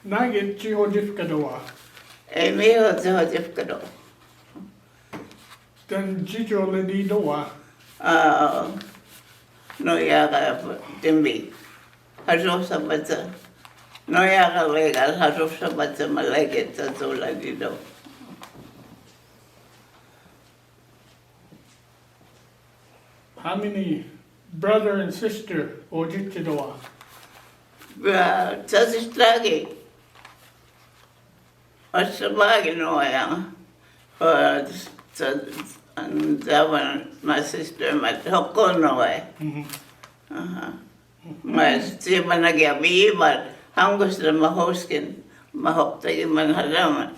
Nagit si Hodif Kadoa. Mvto kado. Dan Jijo Ledi Doa. No yaga timbi. Hajo sabata. No yaga legal hajo sabata malagit sa tula dito. How many brother and sister Ojit Kadoa? Tasistragi. Asabagi no yang. And that one, my sister, my hoko no way. My si managabi, but hangos na mahoskin, mahokta yung manhalaman.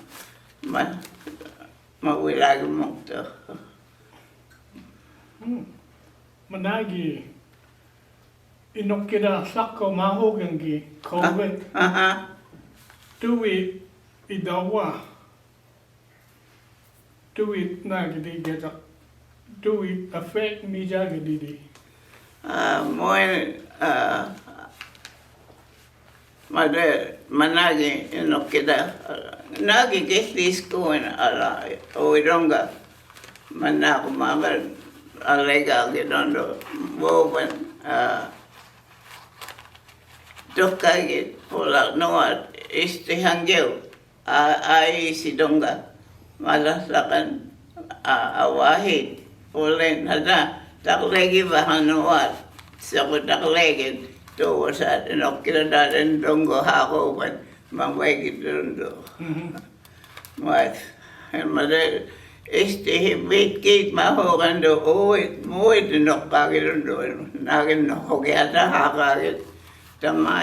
Mawilag mo to. Managi inokida sako mahogangi COVID. Tuwi idawa. Tuwi nagidi geta. Tuwi affect mi jagidi. Managi inokida. Nagi kislis ko ala oironga. Manako magal alega gidondo woven dokagi pola noa istihangeu ai sidonga malaslakan awahid polen hada taklegi bahanoat sako taklegi to sa inokida daden dongo hako ban mangwegi dondo mas made bit kit mahogando muy no kagirundo nagin no hogeata hakagit tama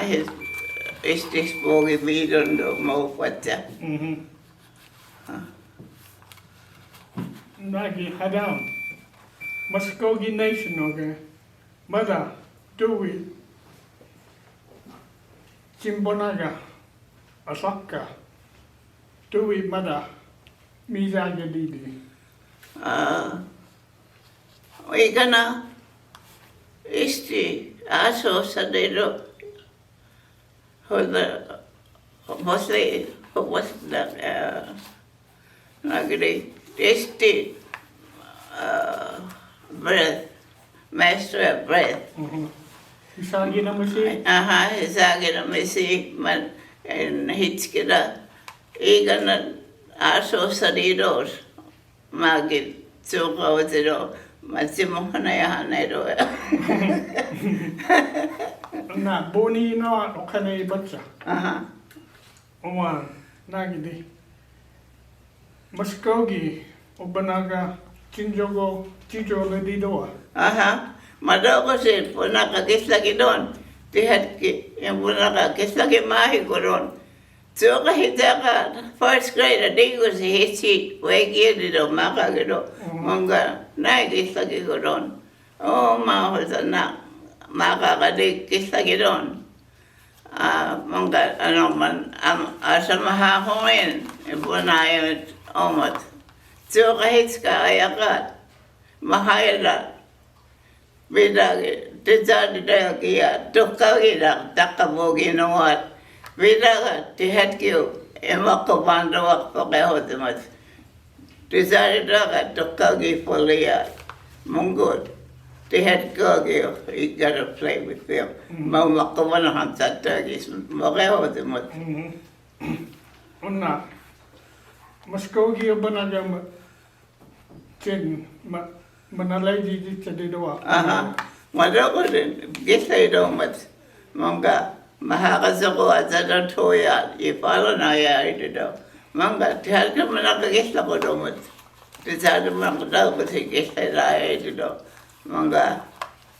spogi bidondo mo patya Nagi hadam. Mvskoke nation okay. Mada tuwi Chimbonaga Asaka. Tuwi mada Mizagadi. We gonna aso sa dedo hoda mostly was that nagri breath master of breath. Isagi na masi. Isagi na masi man and hitskida igana aso sa dedos magit suka waziro masimo hanayahan ito. Na boni na okane batsa. Oma nagidi. Mvskoke obanaga Chinjogo Chijo Ledidoa. Madoko si punaka kislaki doon. Tihat ki yung punaka kislaki mahi ko doon. So kahita ka first grade di ko si hichi wegi dito makagado. Mangga na kislaki ko doon. Maho sa na makakadig kislaki doon. Mangga ano man asa mahakuin ipunayon omot. So kahit ka ayakat mahayala. Bidagi tizadi daya kiya tukagi lang takabogi nuwat. Vidaga tihat kyo emako bandawa pakehotimat. Tisari daga tukagi polia munggut. Tihat kyo you gotta play with them. Mamako manahan sa tagis pakehotimat. Una Mvskoke obanaga Chin manalay di sa didoa. Madako din gisay domat mangga. Mahakasako at sa toya, ipalo na yari dito. Mangga, tihal ka man nakagisla ko domot. Tisado man ko daw kasi gisla raya dito. Mangga,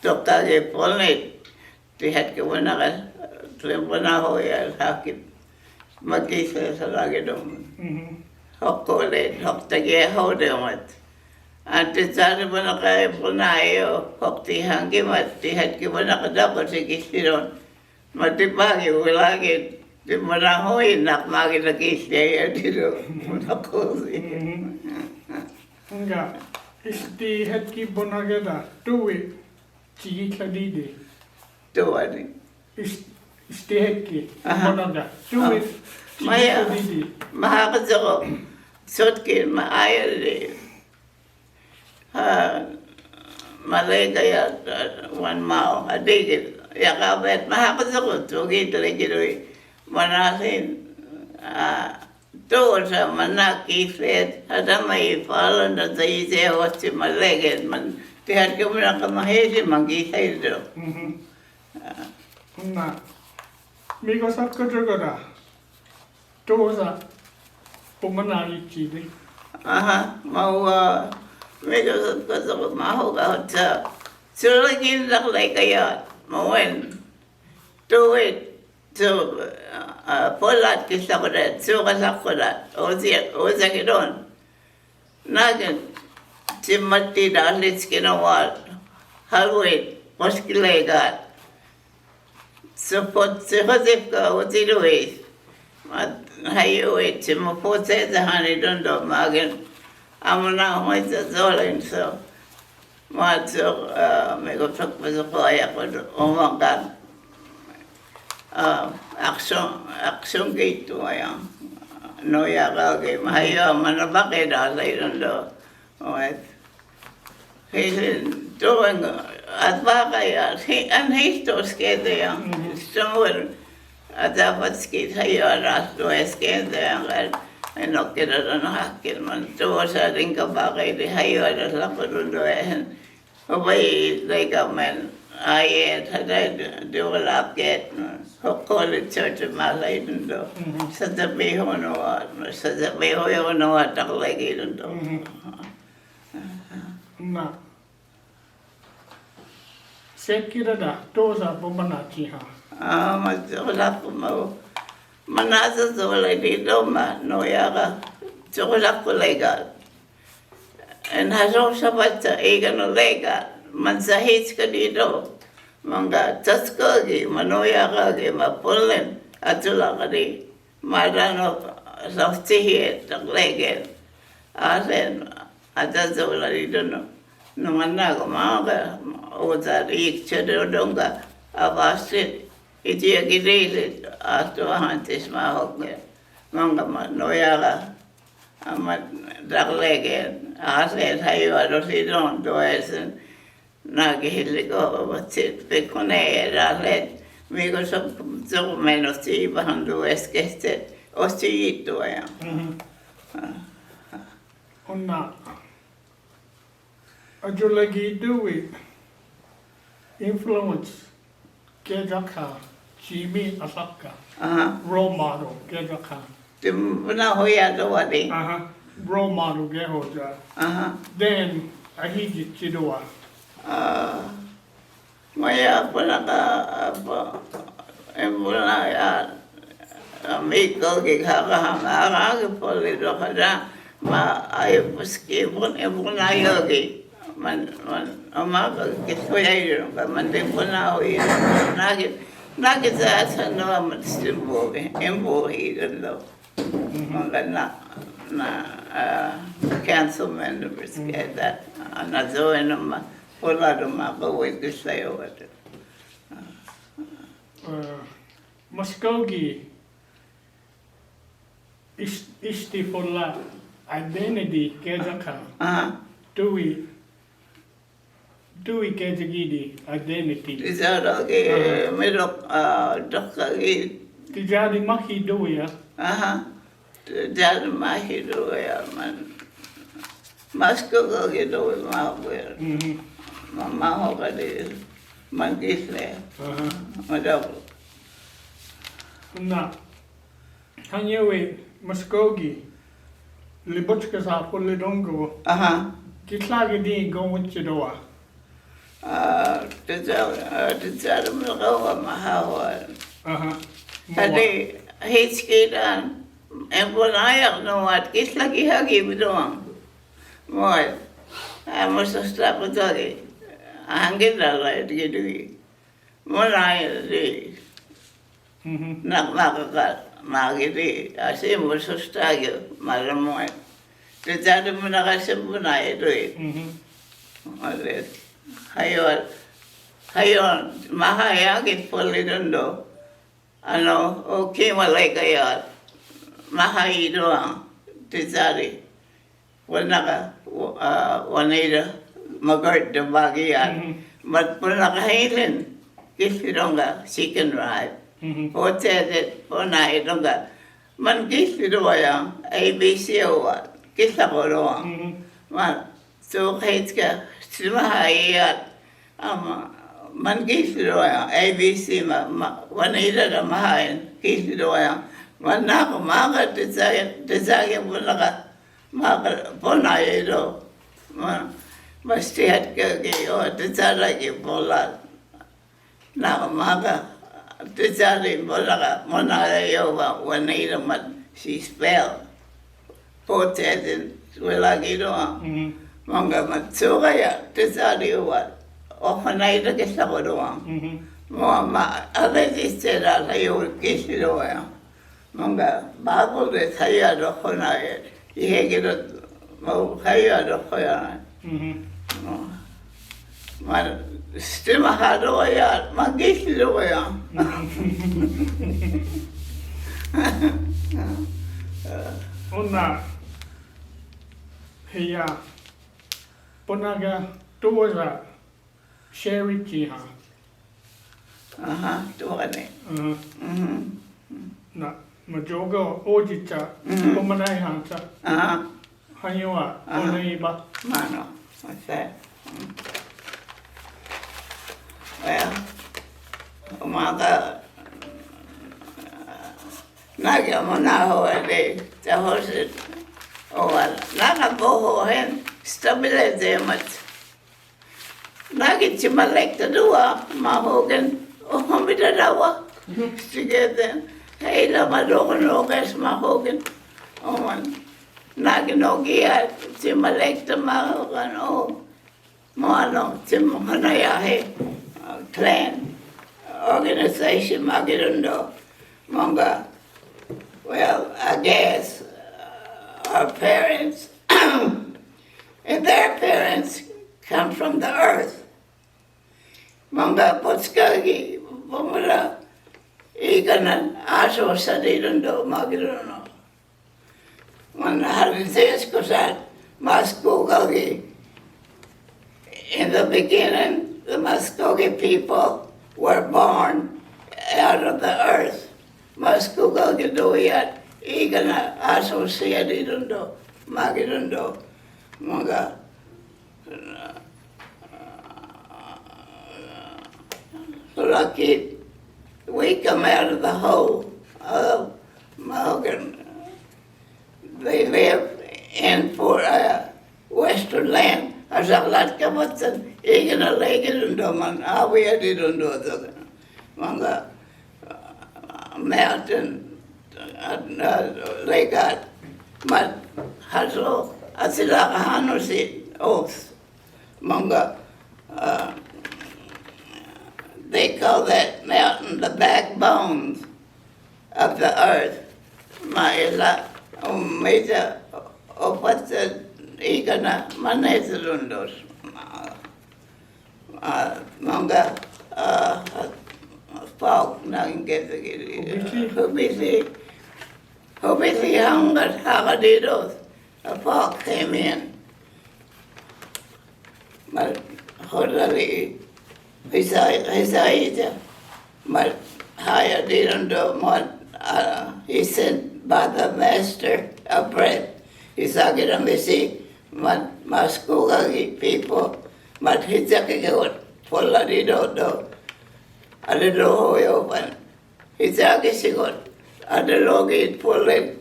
tokage polnit. Tihal ka man nakaslimpo na hoya, hakit. Magisla sa lagi domot. Hokkulit, hoktagi ho domot. At tisado man nakaipulayo, hoktihangimat. Tihal ka man nakadaw kasi gisla doon. Matipagi, ulagit. Di manahoy, nakmagi na kisya dito. Munakosi. Nga, isti hetki bonagada, tuwi, chigi kadidi. Tuwani. istihekki, monaga. Do it. Maya. Didi. Mahakasako. Sotkin maayari. Malayka 1 mile. Adigit. Yakabet mahakasako. Tugit legiroi. Manasin. Tuon sa manakifet. Hadamay falan na tayo hosti malegit. Tihat ko mo na kamahisi mangisay do. Na. Miko sa kajagada. Toza. Pumana ichidi. Mau mega kasap mau kahutsa. Sulagin laklay kaya mawen. Tuwit. So polat kisakurat. So kasakurat. Oza kidon. Nagin. Cimati dalit kinawal. Halwit. Moskilegat. Support sihosip ka utiluis. Hayuit, simupute sa hanidundo magin. Amo na amoy sa zolin so. Matsok, may kupsak pa sa kaya ko umakan. Aksyon gito ayang. Noya kagay, mahayo, manabaki dalay dundo. Hisin, tuwang, at baka yan, ang histos kete yan. Sumur, at dapat skit hayo aras to eskete yan. Ano kira na nakakil man. Tuwa sa rin ka bakay di hayo aras lang ko dundo yan. Ubay, like a man, ayet, haday, di wala ket. College church malay dundo. Sa tabi ho no, sa tabi ho yun no, at ako lagi dundo. Na. Sekirada. Toza pumana chiha. Wala ko mo. Manasa sa wala dito no yaka. So wala ko legal. And haso sa bata, no legal. Mansahit ka dito. Mga taskagi, manoya kagi, mapulin. At wala ka di. Marano sa tihit, ang legal. Asen, at sa wala dito no. Naman na ko mga utar ikcha doon ka. Abasit. Iti agidilit ato hantis mahok mga manoya ka amat daklegen aset hayo ado sidon doesen nagihili ko batit pekone ralet migo so menos ti bahando eskeste ostito ya Onna. Ajo lagi duwi. Influence. Kejaka. Jimmy Asaka. Role model. Kejaka. Timuna hoya do wadi. Role model gehoja. Then ahiji chidua. Maya pala ka emula ya Mvskoke kakahanga poli do kada ma ayo puski pun emula yogi man amaga kitoya yun ka man din puna hoy nagit sa no amat simbo embo higando mga na cancel members get that anazo enama pula do makawit ko sayo at Mvskoke isti fulla identity kejaka. Dui kejagidi identity. Isarage medok dokagi Tijadi maki dui ya. jadi mahido ya man Mvskoke do mahwer mama ho kadi mangisle madok Na. Hanyewe Mvskoke libochka sa fulle dongo. Kitlagi di gowin chidoa. Tizara mlakawa mahawa hadi hitskidan embolayak no at kislagi hagi bidong moy amos sta patagi hangin dala gitu mulai di nak makakal magiti asim sustagyo malamoy tizara mlakasim bunay do hayon mahayagit poli dundo okay malay kaya mahai doang tisari. Wala ka, wanita magart na bagiyan. But po nakahilin, kisirong ka, chicken ripe. Po tetet, po na itong ka. Man kisiro yang ABC o kisa ko doang. Man, so kahit ka, simahayat. Man kisiro yang ABC, wanita na mahayin, kisiro yang. Man na ako, mga tisagin po na ka. Pona ito, mastihat ka kayo, tisara kayo pola. Nakamaka, tisari pola ka, muna kayo ba, wanay naman si spell. Potetin, wala gino mga matso kaya, tisari uwat, o manay na kisa ko doang. Mga alasistera kayo kisi doang. Mga bago de saya do ko na yun. Ihegiro mau kaya do kaya. Man stimahado ya, magisido ya. Una hiya ponaga tuwa sherry jiha. Tuwa ni. Na majoga ojicha pomanai hansa. Hanyawa onai ba. Mano, what's that? Well, umaga nagya mo na ho ade tapos nakaboho hen stabilize mat nagitchimalek dua mahogan hamida dawa together hey la madogonogas mahogan man naginogia chimalek mahogan moano chimhanaya he clan organization magirundo manga. Well, I guess our parents and their parents come from the earth. Manga potskagi pomara ikanan aso sa dirundo magirundo. Man harises ko sa Mvskoke. In the beginning, the Mvskoke people were born out of the earth. Mvskoke doyat igana associated undo magirundo mga lucky we come out of the hole of Morgan. They live in for western land. As a lot of what's igana legirundo man awiadirundo mga mountain they got mat haso asila kahano si oath manga they call that mountain the backbones of the earth maila umeja opatsa igana manetrundos manga folk nang Hubisi hungered Hagadidos. A folk came in. But Hodali Hisaida, but higher didn't do what he sent by the master of bread. Hisagiramisi, but Mvskoke people, but Hisakigot, Poladido. Adelo open. Hisagisigot. Adelogit pulled.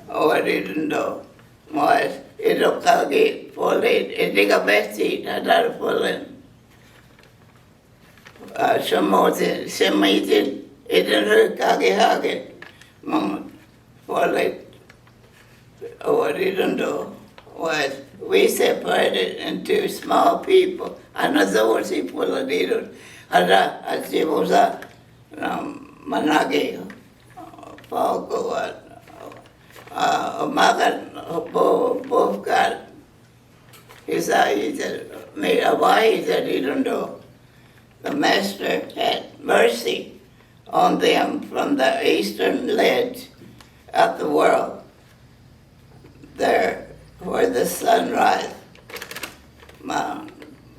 Oh, I didn't know. Was it a kagi pulled? It dig a bestie, another pulling. Some more semited. It didn't hurt kagi hagit. Mom pulled. Oh, I didn't know. Was we separated into small people. Another was he pulled it. Ada asibusa managi pauko makan bofkat he made a wise that he don't know. The master had mercy on them from the eastern ledge of the world, there where the sunrise.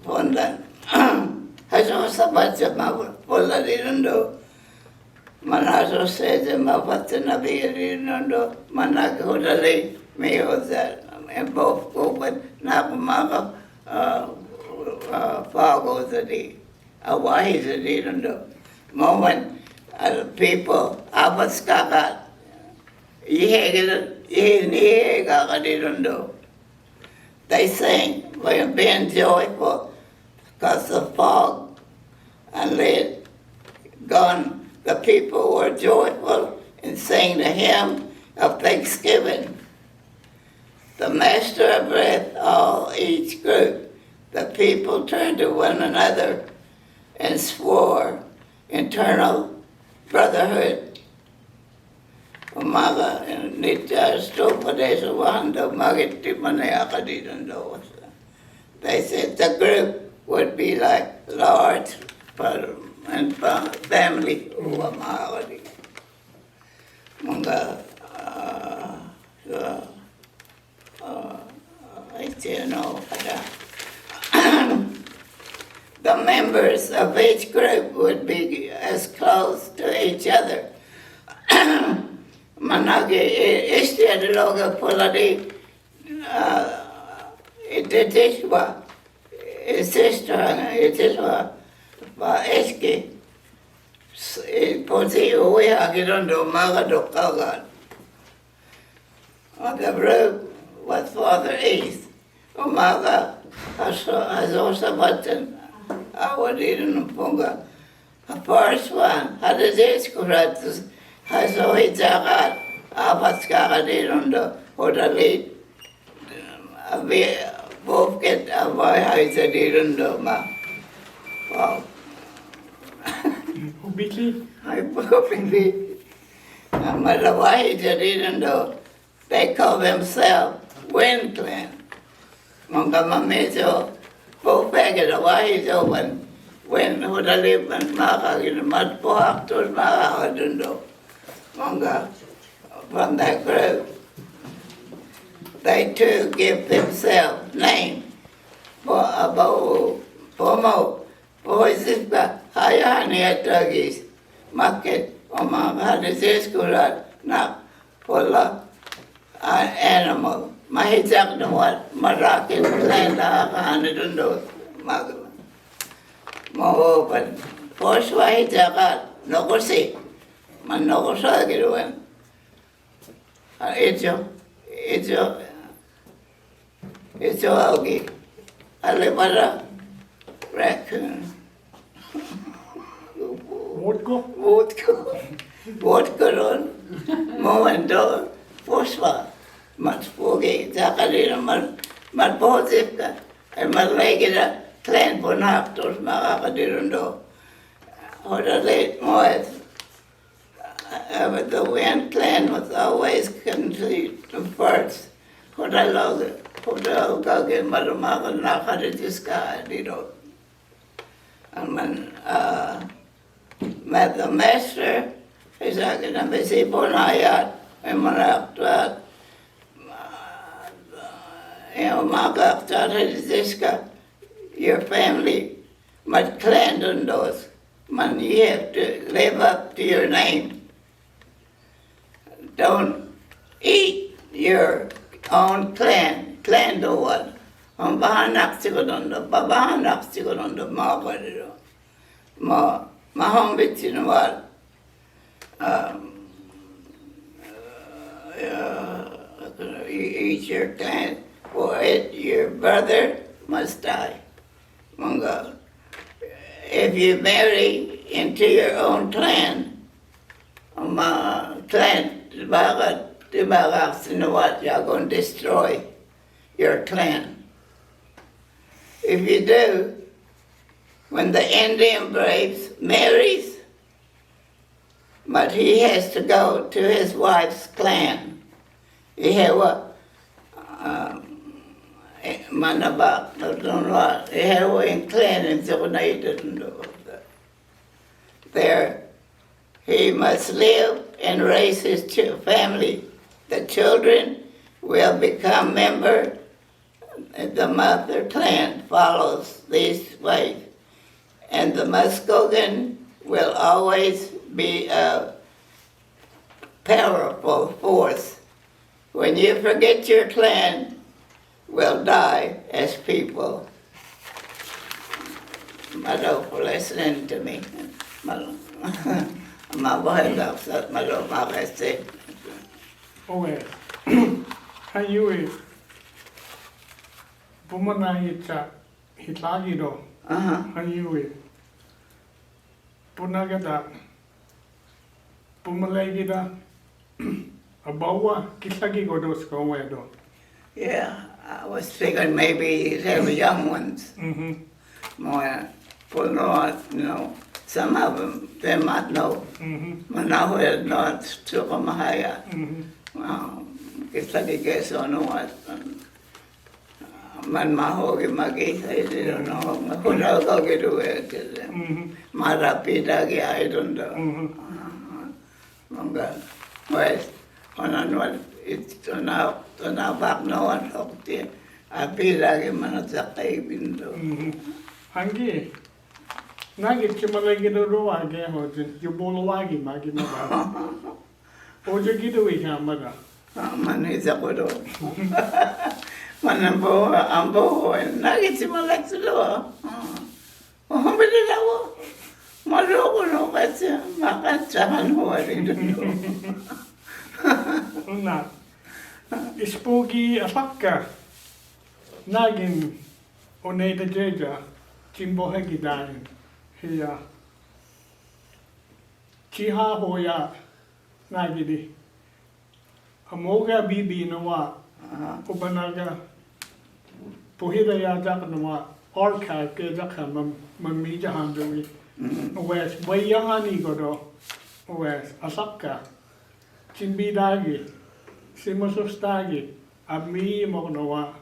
Pondan. Haso sabat sa mapula rinundo. Manaso sede mapatana rinundo. Managhodali meyoza. And both open nakumaka fago zadi. Awahi zadi rinundo. Moment people Mvskoke. They sing, we're being joyful because the fog and lead gone. The people were joyful and sang the hymn of thanksgiving. The master breathed all each group. The people turned to one another and swore eternal brotherhood. Umaga nitya stopadesa wahanda magiti manayaka dito. They said the group would be like large and family uwamagadi. Mga the members of each group would be as close to each other. Manage istiadloga poladi ititishwa itishwa ba eski ponzi uwe hagirondo maga dokaga. The group was Father East. Umaga hazosa button awadirin punga. A first one had a discuratus. Haso hitakat Mvskoke dirundo hodali bofket avai haisa dirundo ma. Wow. Ubiki. I bofindi. Malawahi dirundo. They call themselves Wind Clan. Mga Mvto bofeket awahi zoban. When hodali man maka ginamat pohak tos maka hadundo. From that group, they too give themselves name. Pomo, Weleetka, Hayani Atagis, Market, Hadiskurat, Nak, Pola, animal. Mahitak no what, Marakin, Land, Hanadundo, Magma. More open. Posh Wahitakat, Nokosi. Manoko sa giruan. Ito augi. Alipara raccoon. Vodka ron. Momento. Fosfa. Matspogi. Zakarina Mvskoke. And Malagina clan ponaptos makakadirundo. Hodalate moes. But the Wind Clan was always complete first. Hodaloga, Hodaloga, Madamaga, Nakadiska, Dido. And when the master is going to be Bonayat, and Manakta, Maga, Diska, your family, must clan on those. Man, you have to live up to your name. Don't eat your own clan do what? Bahanak sigurundo, mabadido. Mahombitin what? Eat your clan, or your brother must die. Munga. If you marry into your own clan, what you're going to destroy your clan. If you do, when the Indian brave marries, but he has to go to his wife's clan. He have what? Manabak, don't know. He have in clan and so they didn't do that. There, he must live and raise his family. The children will become members. The mother clan follows these ways. And the Mvskoke will always be a powerful force. When you forget your clan, will die as people. Malo for listening to me. Malo. Mabuhay ka sa malo makasip. Owe. Hayui. Pumana hitsa hitlagi do. Hayui. Punagada. Pumalagi da. Abawa kitlagi go dos ko do. Yeah, I was thinking maybe you'd have young ones. More full north, you know. Some of them, they might know. Manahoy not Sukamahaya. It's like a guess on what. Man mahogi magi, I don't know. Who knows how to do it? Marapitagi, I don't know. Manga, West, on what it's now back no one talked to. I feel like a man at the window. Hangi. Nagit chimalagi do ruwagi hojin. Yubolawagi magi maga. Ojo gido ihamada. Man is a good old. Manambo, Ambo, and Nagit chimalagi do. Oh, but it was. Marogo no, but Makachahan who I didn't know. Una. Spooky afaka. Nagin oneda jeja. Chimbo Hagidan, here. Chiha Hoya, Nagidi. Amoga Bibi Noa, Ubanaga, Pohida Yazak Noa, Orca, Gezaka, Mamija Handui, West, Wayahani Godo, West, Asaka, Chimbi Dagi, Simosostagi, Ami Mognoa,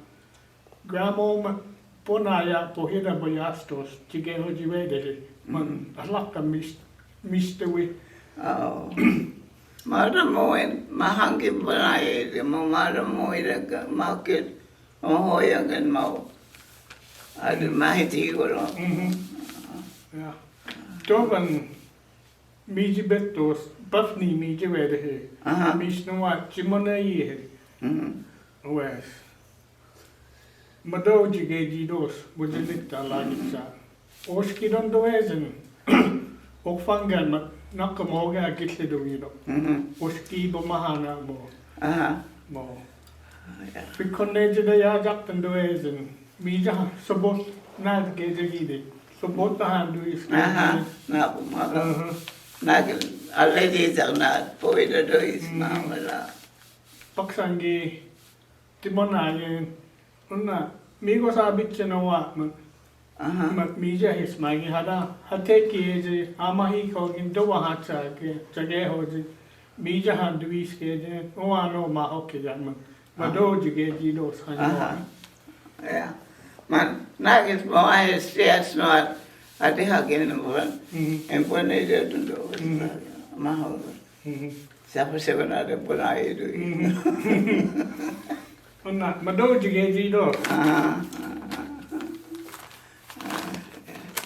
Gramo. Ponaya pohida boyastos, chigeho jivedere, man alaka mistewi. Oh, Madamoy, Mahangi Bonai, the Madamoy, the market, Ohoyang and Mo. I did mighty go on. Yeah. Tovan Mvto, Buffni Mijivedere, Misnoa, Chimona West. Madoji geji dos, Weleetka lagitsa. Oski don doezen. Okfangan nakamoga gitle doido. Oski bomahana mo. Mo. Fikonneje da yajak dan doezen. Mija sobot nad gejagide. Sobot tahan duis. Nagel, already not poida dois, mamma. Paksangi Timonayan. Una, migo sabit siya nawa, mija his magi hada, hateki je, amahi ko gindawa hatsa ke, jageho je, mija handuis ke je, oano mahoke jaman, madoji ge jidos hanyo. Yeah, man, nagis mo ay stress no, ati hagin mo ba? Empone je tundo, maho. Sapo se na de ponai do. Una, madoji ge jidos.